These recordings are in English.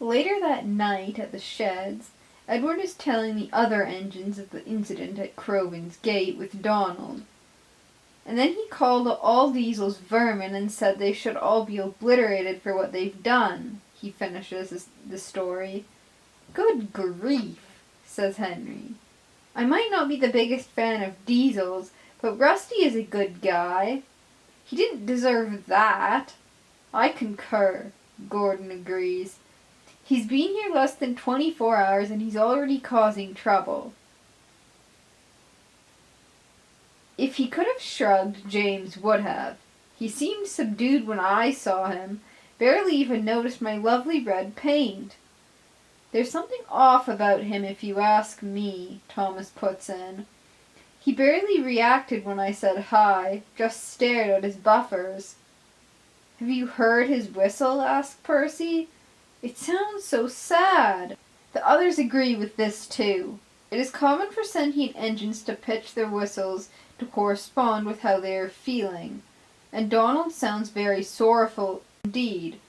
Later that night at the sheds, Edward is telling the other engines of the incident at Crovan's Gate with Donald. And then he called all diesels vermin and said they should all be obliterated for what they've done, he finishes the story. Good grief, says Henry. I might not be the biggest fan of diesels, but Rusty is a good guy. He didn't deserve that. I concur, Gordon agrees. He's been here less than 24 hours and he's already causing trouble. If he could have shrugged, James would have. He seemed subdued when I saw him, barely even noticed my lovely red paint. There's something off about him if you ask me, Thomas puts in. He barely reacted when I said hi, just stared at his buffers. Have you heard his whistle? Asked Percy. It sounds so sad. The others agree with this too. It is common for sentient engines to pitch their whistles to correspond with how they are feeling, and Donald sounds very sorrowful indeed.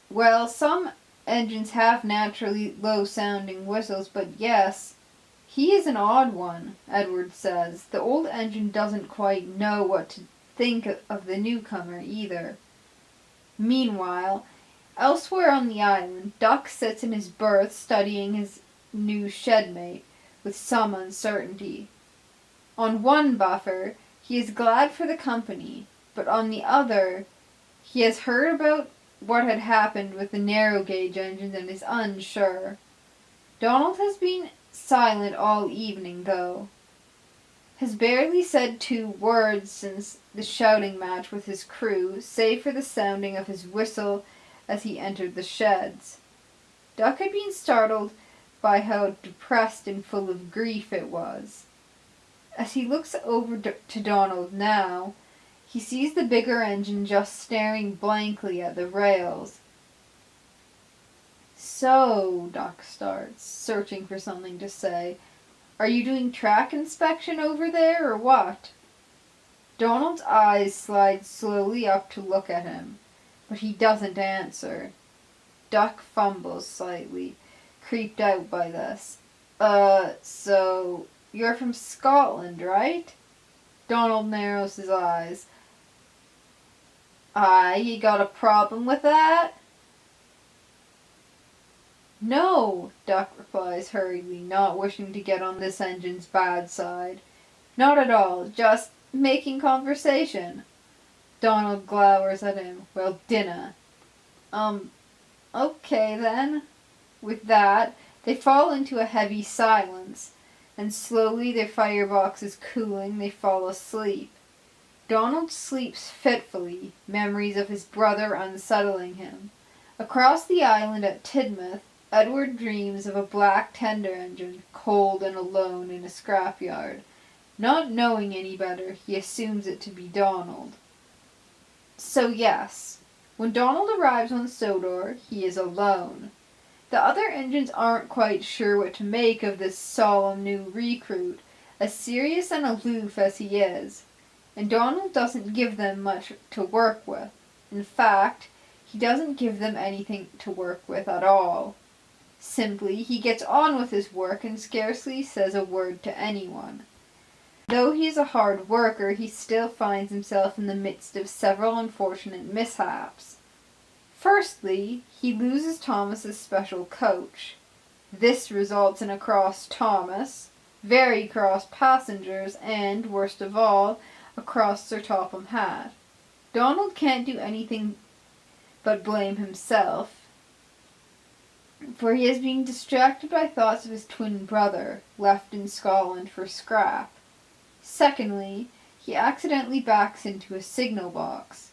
Well, some engines have naturally low-sounding whistles, but yes, he is an odd one, Edward says. The old engine doesn't quite know what to think of the newcomer either. Meanwhile, elsewhere on the island, Duck sits in his berth studying his new shedmate with some uncertainty. On one buffer, he is glad for the company, but on the other, he has heard about what had happened with the narrow-gauge engines and is unsure. Donald has been silent all evening, though. Has barely said 2 words since the shouting match with his crew, save for the sounding of his whistle as he entered the sheds. Duck had been startled by how depressed and full of grief it was. As he looks over to Donald now, he sees the bigger engine just staring blankly at the rails. So, Duck starts, searching for something to say. Are you doing track inspection over there, or what? Donald's eyes slide slowly up to look at him, but he doesn't answer. Duck fumbles slightly, creeped out by this. So, you're from Scotland, right? Donald narrows his eyes. Aye, you got a problem with that? No, Duck replies hurriedly, not wishing to get on this engine's bad side. Not at all, just making conversation. Donald glowers at him. Well, dinna. Okay then. With that, they fall into a heavy silence, and slowly, their fireboxes cooling, they fall asleep. Donald sleeps fitfully, memories of his brother unsettling him. Across the island at Tidmouth, Edward dreams of a black tender engine, cold and alone in a scrapyard. Not knowing any better, he assumes it to be Donald. So yes, when Donald arrives on Sodor, he is alone. The other engines aren't quite sure what to make of this solemn new recruit, as serious and aloof as he is, and Donald doesn't give them much to work with. In fact, he doesn't give them anything to work with at all. Simply, he gets on with his work and scarcely says a word to anyone. Though he is a hard worker, he still finds himself in the midst of several unfortunate mishaps. Firstly, he loses Thomas's special coach. This results in a cross Thomas, very cross passengers, and, worst of all, a cross Sir Topham Hatt. Donald can't do anything but blame himself, for he is being distracted by thoughts of his twin brother, left in Scotland for scrap. Secondly, he accidentally backs into a signal box.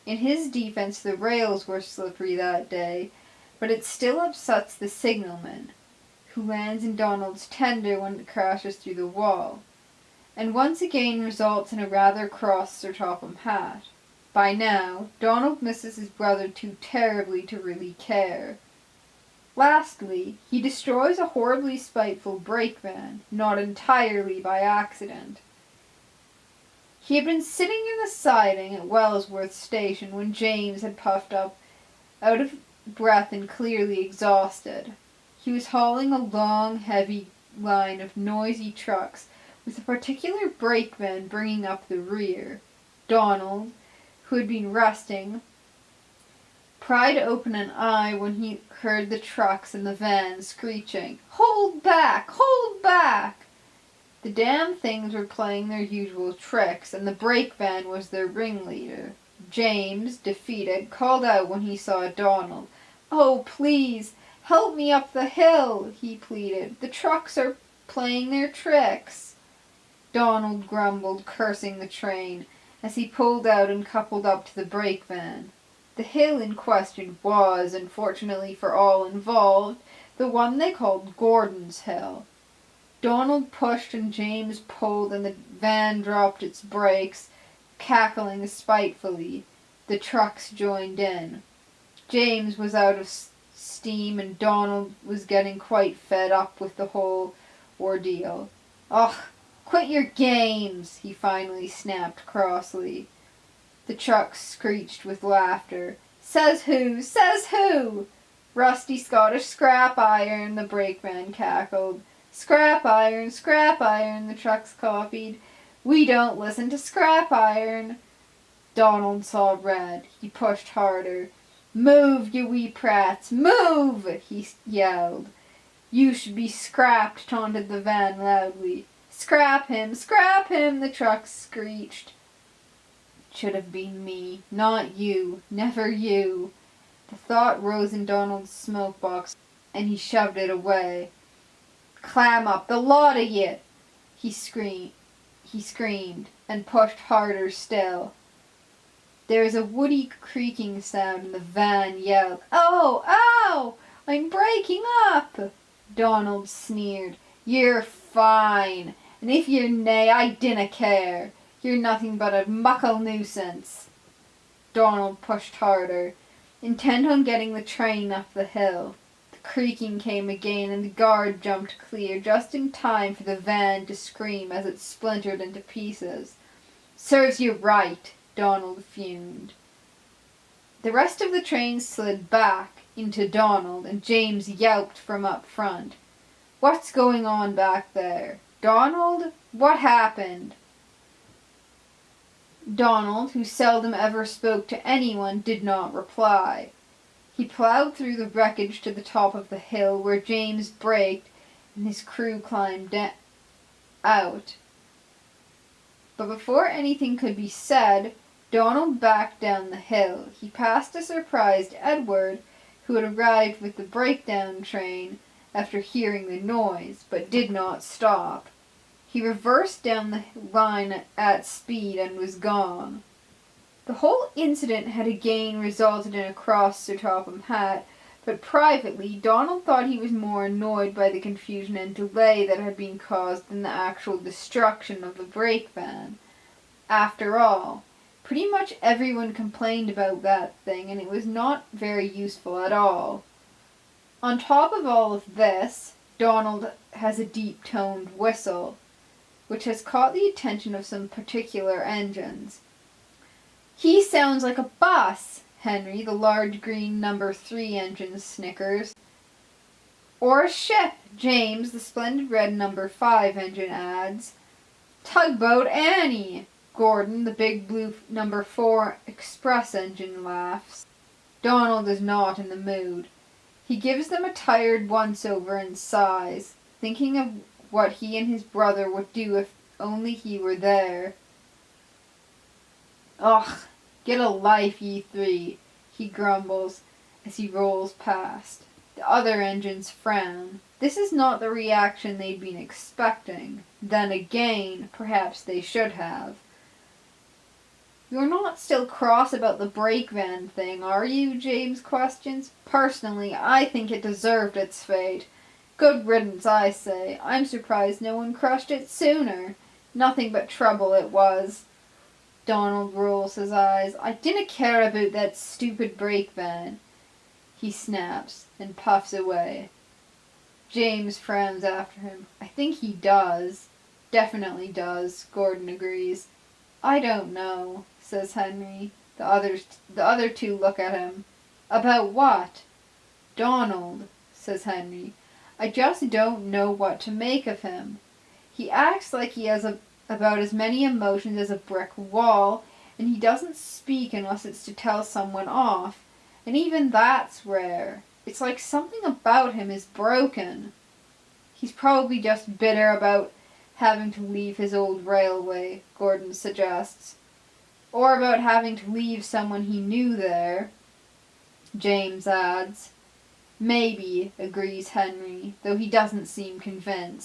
In his defense, the rails were slippery that day, but it still upsets the signalman, who lands in Donald's tender when it crashes through the wall, and once again results in a rather cross Sir Topham Hatt. By now, Donald misses his brother too terribly to really care. Lastly, he destroys a horribly spiteful brakeman, not entirely by accident. He had been sitting in the siding at Wellsworth Station when James had puffed up out of breath and clearly exhausted. He was hauling a long, heavy line of noisy trucks, with a particular brakeman bringing up the rear. Donald, who had been resting, pried open an eye when he heard the trucks and the van screeching, "Hold back! Hold back!" The damn things were playing their usual tricks, and the brakeman was their ringleader. James, defeated, called out when he saw Donald. "Oh, please, help me up the hill," he pleaded. "The trucks are playing their tricks." Donald grumbled, cursing the train, as he pulled out and coupled up to the brake van. The hill in question was, unfortunately for all involved, the one they called Gordon's Hill. Donald pushed and James pulled, and the van dropped its brakes, cackling spitefully. The trucks joined in. James was out of steam, and Donald was getting quite fed up with the whole ordeal. "Ugh, quit your games," he finally snapped crossly. The trucks screeched with laughter. "Says who? Says who?" "Rusty Scottish scrap iron," the brakeman cackled. "Scrap iron, the trucks copied. "We don't listen to scrap iron." Donald saw red. He pushed harder. "Move, you wee prats, move!" he yelled. "You should be scrapped," taunted the van loudly. Scrap him, the trucks screeched. "It should have been me, not you, never you." The thought rose in Donald's smoke box, and he shoved it away. "Clam up, the lot of ye!" he screamed, and pushed harder still. There was a woody creaking sound, and the van yelled, "Oh, ow! I'm breaking up!" Donald sneered. "You're fine, and if you're nae, I dinna care. You're nothing but a muckle nuisance." Donald pushed harder, intent on getting the train up the hill. Creaking came again, and the guard jumped clear, just in time for the van to scream as it splintered into pieces. "Serves you right," Donald fumed. The rest of the train slid back into Donald, and James yelped from up front. "What's going on back there? Donald, what happened?" Donald, who seldom ever spoke to anyone, did not reply. He plowed through the wreckage to the top of the hill, where James braked and his crew climbed out. But before anything could be said, Donald backed down the hill. He passed a surprised Edward, who had arrived with the breakdown train after hearing the noise, but did not stop. He reversed down the line at speed and was gone. The whole incident had again resulted in a cross Sir Topham Hatt, but privately Donald thought he was more annoyed by the confusion and delay that had been caused than the actual destruction of the brake van. After all, pretty much everyone complained about that thing, and it was not very useful at all. On top of all of this, Donald has a deep-toned whistle, which has caught the attention of some particular engines. "He sounds like a bus," Henry, the large green number 3 engine, snickers. "Or a ship," James, the splendid red number 5 engine, adds. "Tugboat Annie," Gordon, the big blue number 4 express engine, laughs. Donald is not in the mood. He gives them a tired once-over and sighs, thinking of what he and his brother would do if only he were there. "Ugh, get a life, ye three," he grumbles as he rolls past. The other engines frown. This is not the reaction they'd been expecting. Then again, perhaps they should have. "You're not still cross about the brake van thing, are you?" James questions. "Personally, I think it deserved its fate. Good riddance, I say. I'm surprised no one crushed it sooner. Nothing but trouble it was." Donald rolls his eyes. "I dinna care about that stupid brake van," he snaps, and puffs away. James frowns after him. "I think he does." "Definitely does," Gordon agrees. "I don't know," says Henry. The other two look at him. "About what?" "Donald," says Henry, "I just don't know what to make of him. He acts like he has about as many emotions as a brick wall, and he doesn't speak unless it's to tell someone off, and even that's rare. It's like something about him is broken. He's probably just bitter about having to leave his old railway," Gordon suggests. "Or about having to leave someone he knew there," James adds. "Maybe," agrees Henry, though he doesn't seem convinced.